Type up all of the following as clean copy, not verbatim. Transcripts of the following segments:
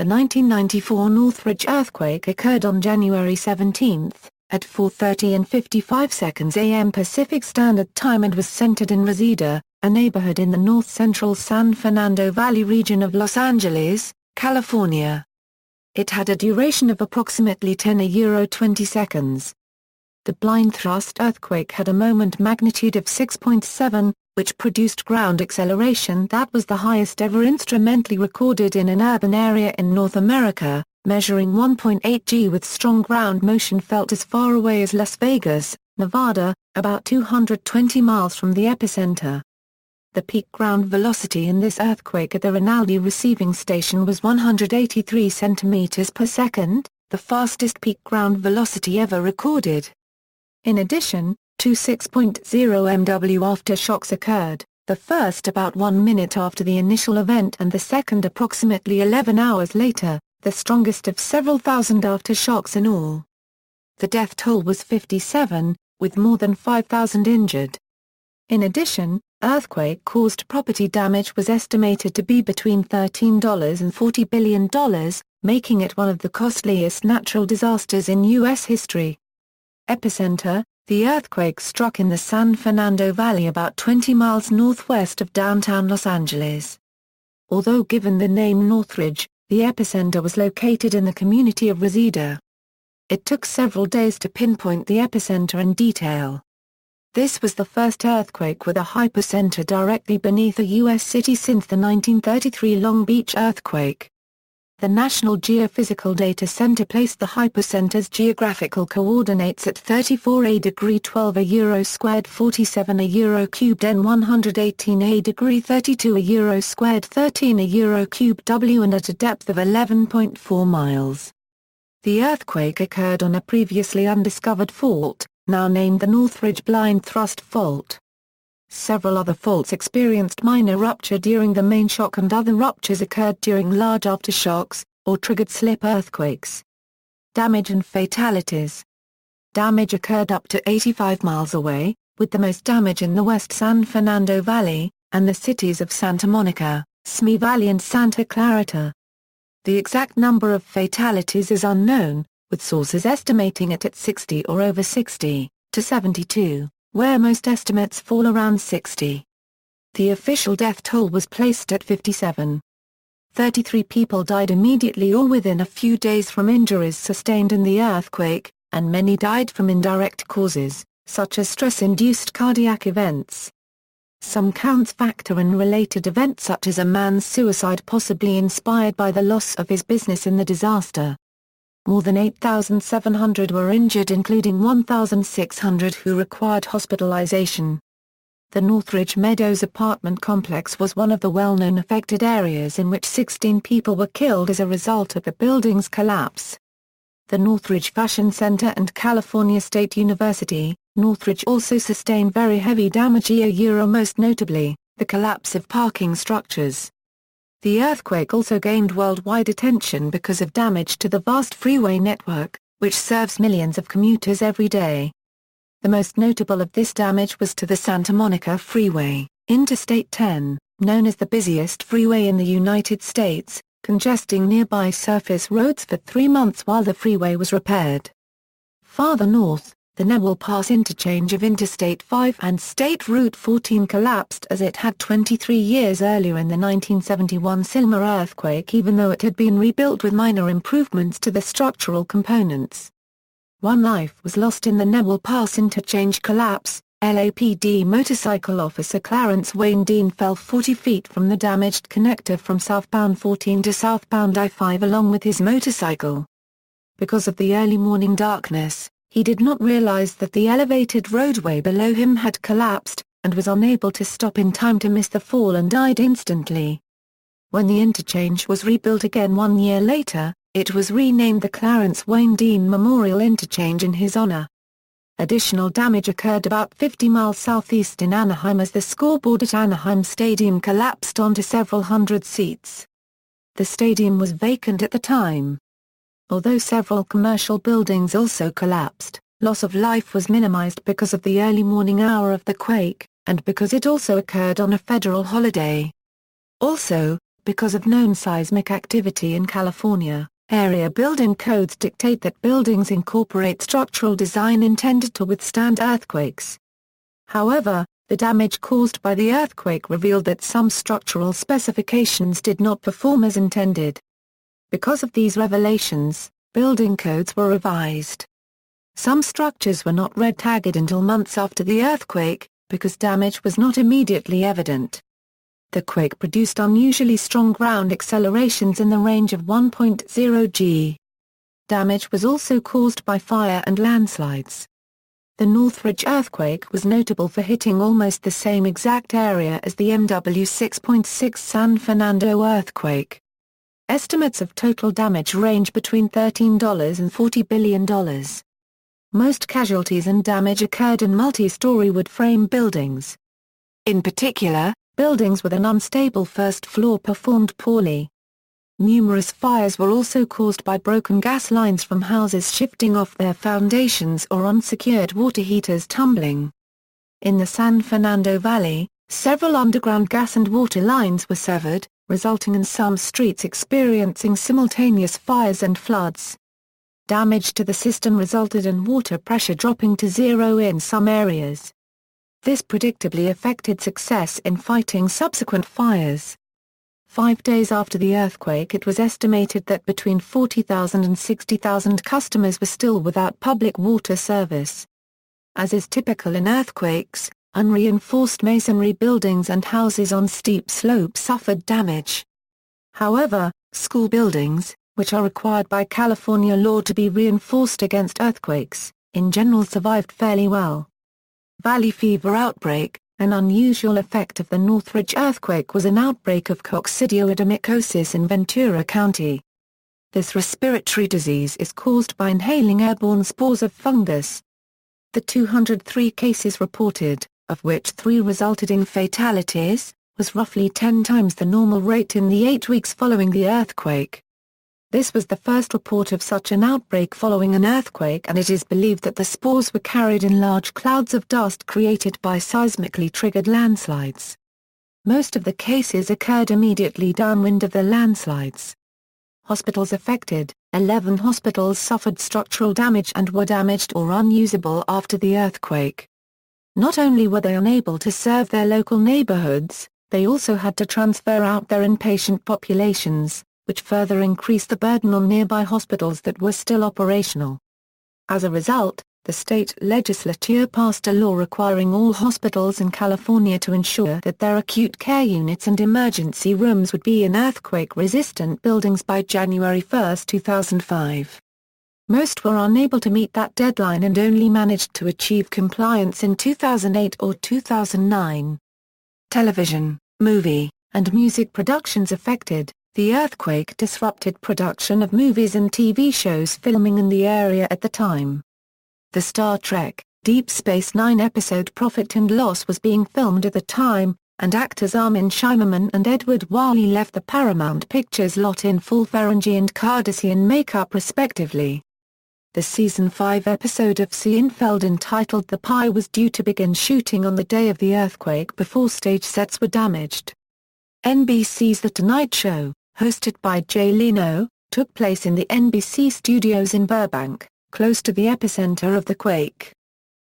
The 1994 Northridge Earthquake occurred on January 17, at 4:30 and 55 seconds a.m. Pacific Standard Time and was centered in Reseda, a neighborhood in the north-central San Fernando Valley region of Los Angeles, California. It had a duration of approximately 10–20 seconds. The blind thrust earthquake had a moment magnitude of 6.7, which produced ground acceleration that was the highest ever instrumentally recorded in an urban area in North America, measuring 1.8 G with strong ground motion felt as far away as Las Vegas, Nevada, about 220 miles from the epicenter. The peak ground velocity in this earthquake at the Rinaldi Receiving Station was 183 centimeters per second, the fastest peak ground velocity ever recorded. In addition, two 6.0 MW aftershocks occurred, the first about 1 minute after the initial event and the second approximately 11 hours later, the strongest of several thousand aftershocks in all. The death toll was 57, with more than 5,000 injured. In addition, earthquake-caused property damage was estimated to be between $13 and $40 billion, making it one of the costliest natural disasters in U.S. history. Epicenter: the earthquake struck in the San Fernando Valley about 20 miles northwest of downtown Los Angeles. Although given the name Northridge, the epicenter was located in the community of Reseda. It took several days to pinpoint the epicenter in detail. This was the first earthquake with a hypocenter directly beneath a U.S. city since the 1933 Long Beach earthquake. The National Geophysical Data Center placed the hypocenter's geographical coordinates at 34°12'(2", 47'(cubed) N 118°32'(13", 13'(13", and at a depth of 11.4 miles. The earthquake occurred on a previously undiscovered fault, now named the Northridge Blind Thrust Fault. Several other faults experienced minor rupture during the main shock and other ruptures occurred during large aftershocks, or triggered slip earthquakes. Damage and fatalities. Damage occurred up to 85 miles away, with the most damage in the West San Fernando Valley, and the cities of Santa Monica, Simi Valley and Santa Clarita. The exact number of fatalities is unknown, with sources estimating it at 60 or over 60, to 72. Where most estimates fall around 60. The official death toll was placed at 57. 33 people died immediately or within a few days from injuries sustained in the earthquake, and many died from indirect causes, such as stress-induced cardiac events. Some counts factor in related events such as a man's suicide possibly inspired by the loss of his business in the disaster. More than 8,700 were injured, including 1,600 who required hospitalization. The Northridge Meadows apartment complex was one of the well-known affected areas in which 16 people were killed as a result of the building's collapse. The Northridge Fashion Center and California State University, Northridge also sustained very heavy damage most notably, the collapse of parking structures. The earthquake also gained worldwide attention because of damage to the vast freeway network, which serves millions of commuters every day. The most notable of this damage was to the Santa Monica Freeway, Interstate 10, known as the busiest freeway in the United States, congesting nearby surface roads for 3 months while the freeway was repaired. Farther north, the Newell Pass interchange of Interstate 5 and State Route 14 collapsed as it had 23 years earlier in the 1971 Silma earthquake, even though it had been rebuilt with minor improvements to the structural components. One life was lost in the Newell Pass interchange collapse. LAPD motorcycle officer Clarence Wayne Dean fell 40 feet from the damaged connector from southbound 14 to southbound I-5 along with his motorcycle. Because of the early morning darkness, he did not realize that the elevated roadway below him had collapsed, and was unable to stop in time to miss the fall and died instantly. When the interchange was rebuilt again 1 year later, it was renamed the Clarence Wayne Dean Memorial Interchange in his honor. Additional damage occurred about 50 miles southeast in Anaheim as the scoreboard at Anaheim Stadium collapsed onto several hundred seats. The stadium was vacant at the time. Although several commercial buildings also collapsed, loss of life was minimized because of the early morning hour of the quake, and because it also occurred on a federal holiday. Also, because of known seismic activity in California, area building codes dictate that buildings incorporate structural design intended to withstand earthquakes. However, the damage caused by the earthquake revealed that some structural specifications did not perform as intended. Because of these revelations, building codes were revised. Some structures were not red-tagged until months after the earthquake, because damage was not immediately evident. The quake produced unusually strong ground accelerations in the range of 1.0 g. Damage was also caused by fire and landslides. The Northridge earthquake was notable for hitting almost the same exact area as the MW 6.6 San Fernando earthquake. Estimates of total damage range between $13 and $40 billion. Most casualties and damage occurred in multi-story wood frame buildings. In particular, buildings with an unstable first floor performed poorly. Numerous fires were also caused by broken gas lines from houses shifting off their foundations or unsecured water heaters tumbling. In the San Fernando Valley, several underground gas and water lines were severed, resulting in some streets experiencing simultaneous fires and floods. Damage to the system resulted in water pressure dropping to zero in some areas. This predictably affected success in fighting subsequent fires. 5 days after the earthquake, it was estimated that between 40,000 and 60,000 customers were still without public water service. As is typical in earthquakes, unreinforced masonry buildings and houses on steep slopes suffered damage. However, school buildings, which are required by California law to be reinforced against earthquakes, in general survived fairly well. Valley fever outbreak. An unusual effect of the Northridge earthquake was an outbreak of coccidioidomycosis in Ventura County. This respiratory disease is caused by inhaling airborne spores of fungus. The 203 cases reported, of which 3 resulted in fatalities, was roughly 10 times the normal rate in the 8 weeks following the earthquake. This was the first report of such an outbreak following an earthquake, and it is believed that the spores were carried in large clouds of dust created by seismically triggered landslides. Most of the cases occurred immediately downwind of the landslides. Hospitals affected. 11 hospitals suffered structural damage and were damaged or unusable after the earthquake. Not only were they unable to serve their local neighborhoods, they also had to transfer out their inpatient populations, which further increased the burden on nearby hospitals that were still operational. As a result, the state legislature passed a law requiring all hospitals in California to ensure that their acute care units and emergency rooms would be in earthquake-resistant buildings by January 1, 2005. Most were unable to meet that deadline and only managed to achieve compliance in 2008 or 2009. Television, movie, and music productions affected. The earthquake disrupted production of movies and TV shows filming in the area at the time. The Star Trek, Deep Space Nine episode Profit and Loss was being filmed at the time, and actors Armin Shimerman and Edward Whalley left the Paramount Pictures lot in full Ferengi and Cardassian makeup respectively. The Season 5 episode of Seinfeld entitled The Pie was due to begin shooting on the day of the earthquake before stage sets were damaged. NBC's The Tonight Show, hosted by Jay Leno, took place in the NBC studios in Burbank, close to the epicenter of the quake.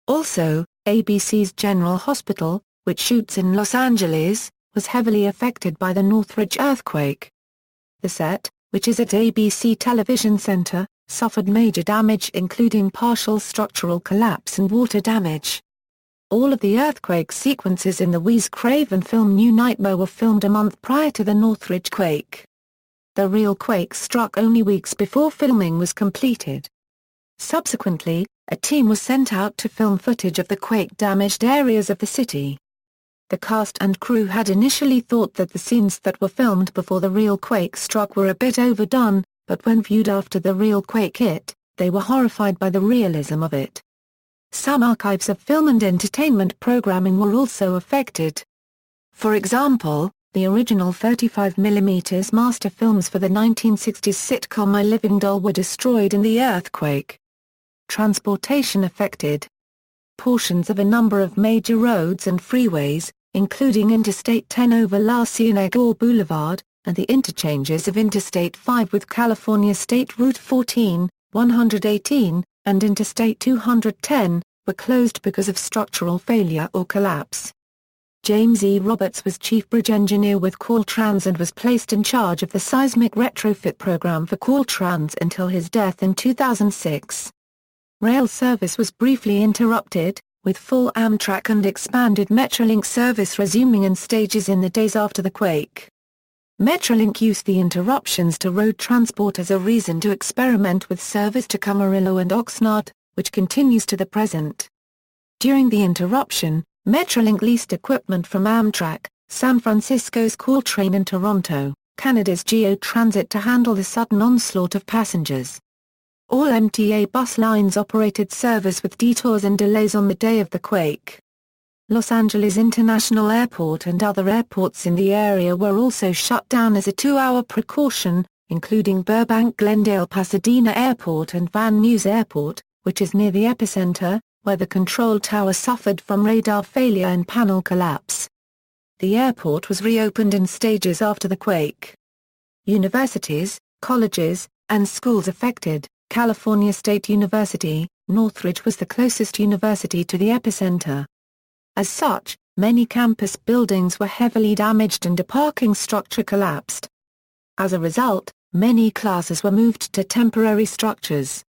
Also, ABC's General Hospital, which shoots in Los Angeles, was heavily affected by the Northridge earthquake. The set, which is at ABC Television Center, suffered major damage including partial structural collapse and water damage. All of the earthquake sequences in the Wes Craven film New Nightmare were filmed a month prior to the Northridge quake. The real quake struck only weeks before filming was completed. Subsequently, a team was sent out to film footage of the quake-damaged areas of the city. The cast and crew had initially thought that the scenes that were filmed before the real quake struck were a bit overdone, but when viewed after the real quake hit, they were horrified by the realism of it. Some archives of film and entertainment programming were also affected. For example, the original 35mm master films for the 1960s sitcom My Living Doll were destroyed in the earthquake. Transportation affected. Portions of a number of major roads and freeways, including Interstate 10 over La Cienega Boulevard, and the interchanges of Interstate 5 with California State Route 14, 118, and Interstate 210, were closed because of structural failure or collapse. James E. Roberts was chief bridge engineer with Caltrans and was placed in charge of the seismic retrofit program for Caltrans until his death in 2006. Rail service was briefly interrupted, with full Amtrak and expanded Metrolink service resuming in stages in the days after the quake. Metrolink used the interruptions to road transport as a reason to experiment with service to Camarillo and Oxnard, which continues to the present. During the interruption, Metrolink leased equipment from Amtrak, San Francisco's Caltrain and Toronto, Canada's Geo Transit to handle the sudden onslaught of passengers. All MTA bus lines operated service with detours and delays on the day of the quake. Los Angeles International Airport and other airports in the area were also shut down as a 2-hour precaution, including Burbank-Glendale Pasadena Airport and Van Nuys Airport, which is near the epicenter, where the control tower suffered from radar failure and panel collapse. The airport was reopened in stages after the quake. Universities, colleges, and schools affected. California State University, Northridge was the closest university to the epicenter. As such, many campus buildings were heavily damaged and a parking structure collapsed. As a result, many classes were moved to temporary structures.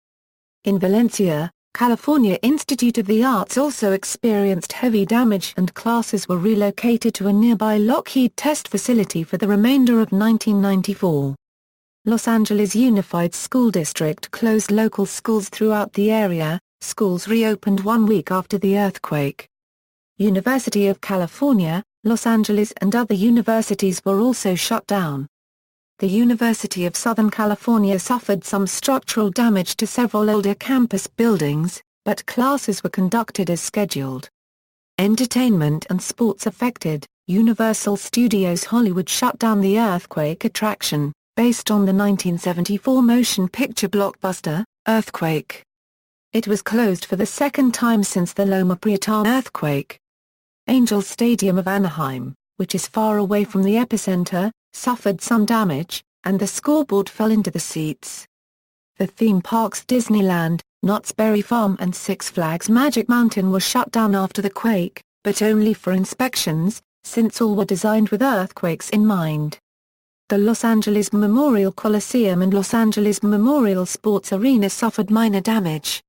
In Valencia, California Institute of the Arts also experienced heavy damage and classes were relocated to a nearby Lockheed test facility for the remainder of 1994. Los Angeles Unified School District closed local schools throughout the area. Schools reopened 1 week after the earthquake. University of California, Los Angeles and other universities were also shut down. The University of Southern California suffered some structural damage to several older campus buildings, but classes were conducted as scheduled. Entertainment and sports affected. Universal Studios Hollywood shut down the earthquake attraction, based on the 1974 motion picture blockbuster, Earthquake. It was closed for the second time since the Loma Prieta earthquake. Angels Stadium of Anaheim, which is far away from the epicenter, suffered some damage, and the scoreboard fell into the seats. The theme parks Disneyland, Knott's Berry Farm and Six Flags Magic Mountain were shut down after the quake, but only for inspections, since all were designed with earthquakes in mind. The Los Angeles Memorial Coliseum and Los Angeles Memorial Sports Arena suffered minor damage.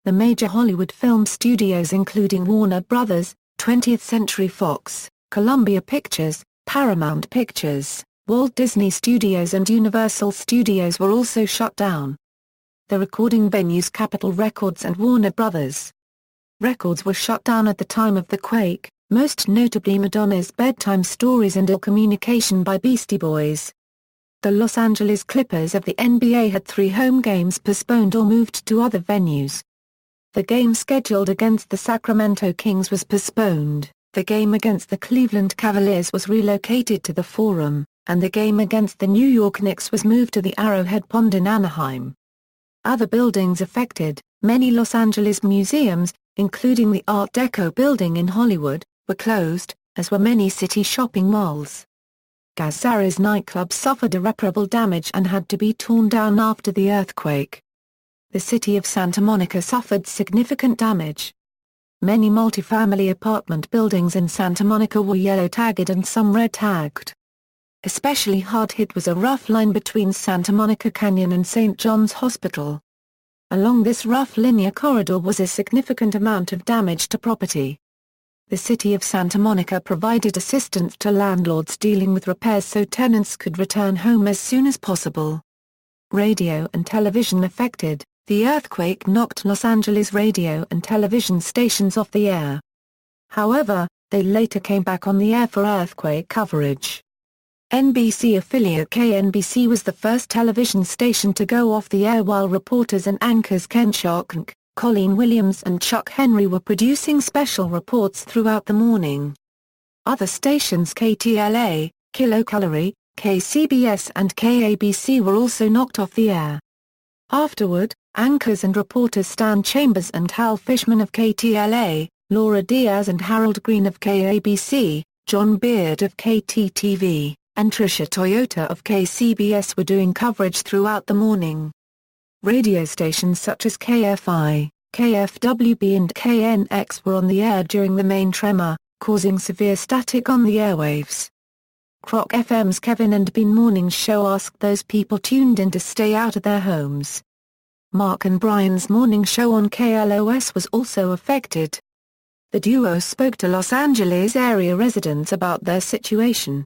The major Hollywood film studios including Warner Brothers, 20th Century Fox, Columbia Pictures, Paramount Pictures, Walt Disney Studios and Universal Studios were also shut down. The recording venues Capitol Records and Warner Brothers Records were shut down at the time of the quake, most notably Madonna's Bedtime Stories and Ill Communication by Beastie Boys. The Los Angeles Clippers of the NBA had 3 home games postponed or moved to other venues. The game scheduled against the Sacramento Kings was postponed, the game against the Cleveland Cavaliers was relocated to the Forum, and the game against the New York Knicks was moved to the Arrowhead Pond in Anaheim. Other buildings affected. Many Los Angeles museums, including the Art Deco building in Hollywood, were closed, as were many city shopping malls. Gazzara's nightclub suffered irreparable damage and had to be torn down after the earthquake. The city of Santa Monica suffered significant damage. Many multifamily apartment buildings in Santa Monica were yellow-tagged and some red-tagged. Especially hard-hit was a rough line between Santa Monica Canyon and St. John's Hospital. Along this rough linear corridor was a significant amount of damage to property. The city of Santa Monica provided assistance to landlords dealing with repairs so tenants could return home as soon as possible. Radio and television affected. The earthquake knocked Los Angeles radio and television stations off the air. However, they later came back on the air for earthquake coverage. NBC affiliate KNBC was the first television station to go off the air while reporters and anchors Ken Sharkink, Colleen Williams and Chuck Henry were producing special reports throughout the morning. Other stations KTLA, Kilocalorie, KCBS and KABC were also knocked off the air. Afterward, anchors and reporters Stan Chambers and Hal Fishman of KTLA, Laura Diaz and Harold Green of KABC, John Beard of KTTV, and Trisha Toyota of KCBS were doing coverage throughout the morning. Radio stations such as KFI, KFWB and KNX were on the air during the main tremor, causing severe static on the airwaves. Croc FM's Kevin and Bean morning show asked those people tuned in to stay out of their homes. Mark and Brian's morning show on KLOS was also affected. The duo spoke to Los Angeles area residents about their situation.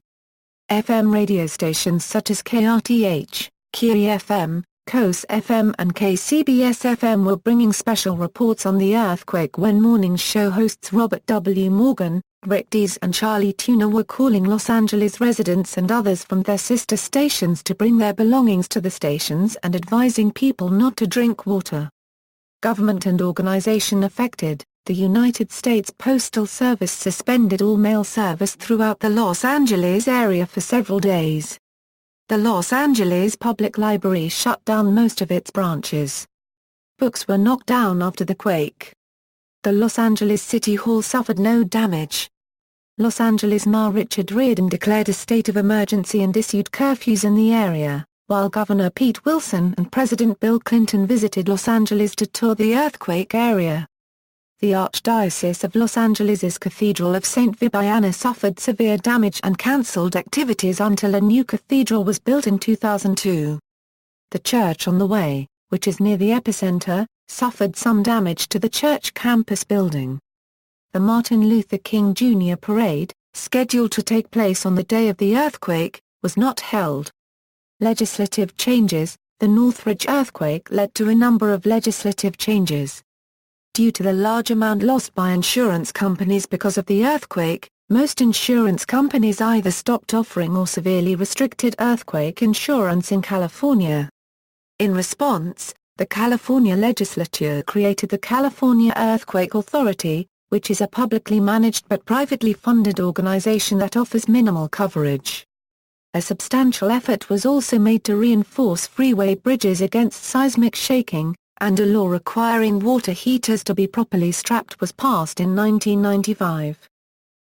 FM radio stations such as KRTH, Key FM, KOS FM and KCBS FM were bringing special reports on the earthquake when morning show hosts Robert W. Morgan, Rick Dees and Charlie Tuna were calling Los Angeles residents and others from their sister stations to bring their belongings to the stations and advising people not to drink water. Government and organization affected. The United States Postal Service suspended all mail service throughout the Los Angeles area for several days. The Los Angeles Public Library shut down most of its branches. Books were knocked down after the quake. The Los Angeles City Hall suffered no damage. Los Angeles Mayor Richard Riordan declared a state of emergency and issued curfews in the area, while Governor Pete Wilson and President Bill Clinton visited Los Angeles to tour the earthquake area. The Archdiocese of Los Angeles' Cathedral of St. Vibiana suffered severe damage and cancelled activities until a new cathedral was built in 2002. The Church on the Way, which is near the epicenter, suffered some damage to the church campus building. The Martin Luther King Jr. Parade, scheduled to take place on the day of the earthquake, was not held. Legislative changes. The Northridge earthquake led to a number of legislative changes. Due to the large amount lost by insurance companies because of the earthquake, most insurance companies either stopped offering or severely restricted earthquake insurance in California. In response, the California legislature created the California Earthquake Authority, which is a publicly managed but privately funded organization that offers minimal coverage. A substantial effort was also made to reinforce freeway bridges against seismic shaking, and a law requiring water heaters to be properly strapped was passed in 1995.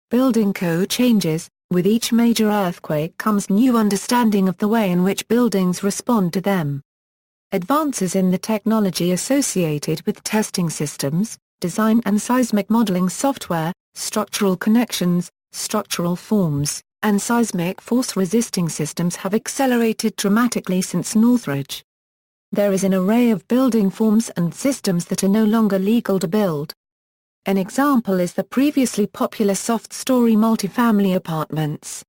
Building code changes. With each major earthquake comes new understanding of the way in which buildings respond to them. Advances in the technology associated with testing systems, design and seismic modeling software, structural connections, structural forms, and seismic force-resisting systems have accelerated dramatically since Northridge. There is an array of building forms and systems that are no longer legal to build. An example is the previously popular soft-story multifamily apartments.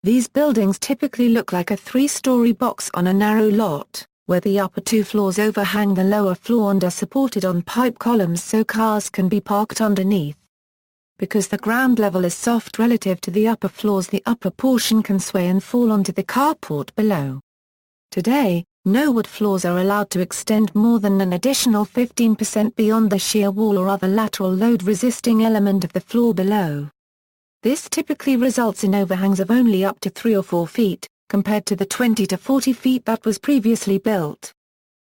These buildings typically look like a three-story box on a narrow lot, where the upper two floors overhang the lower floor and are supported on pipe columns so cars can be parked underneath. Because the ground level is soft relative to the upper floors, the upper portion can sway and fall onto the carport below. Today, no wood floors are allowed to extend more than an additional 15% beyond the shear wall or other lateral load-resisting element of the floor below. This typically results in overhangs of only up to 3 or 4 feet, compared to the 20 to 40 feet that was previously built.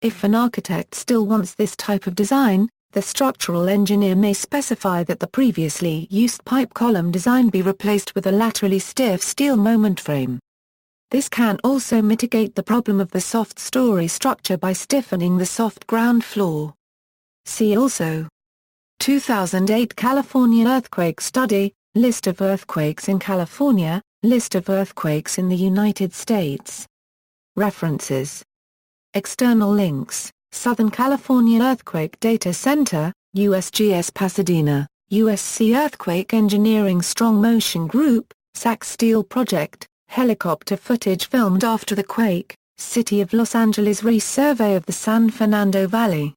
If an architect still wants this type of design, the structural engineer may specify that the previously used pipe column design be replaced with a laterally stiff steel moment frame. This can also mitigate the problem of the soft-story structure by stiffening the soft ground floor. See also: 2008 California Earthquake Study, List of earthquakes in California, List of earthquakes in the United States. References. External links: Southern California Earthquake Data Center, USGS Pasadena, USC Earthquake Engineering Strong Motion Group, Sac Steel Project, helicopter footage filmed after the quake, City of Los Angeles Resurvey of the San Fernando Valley.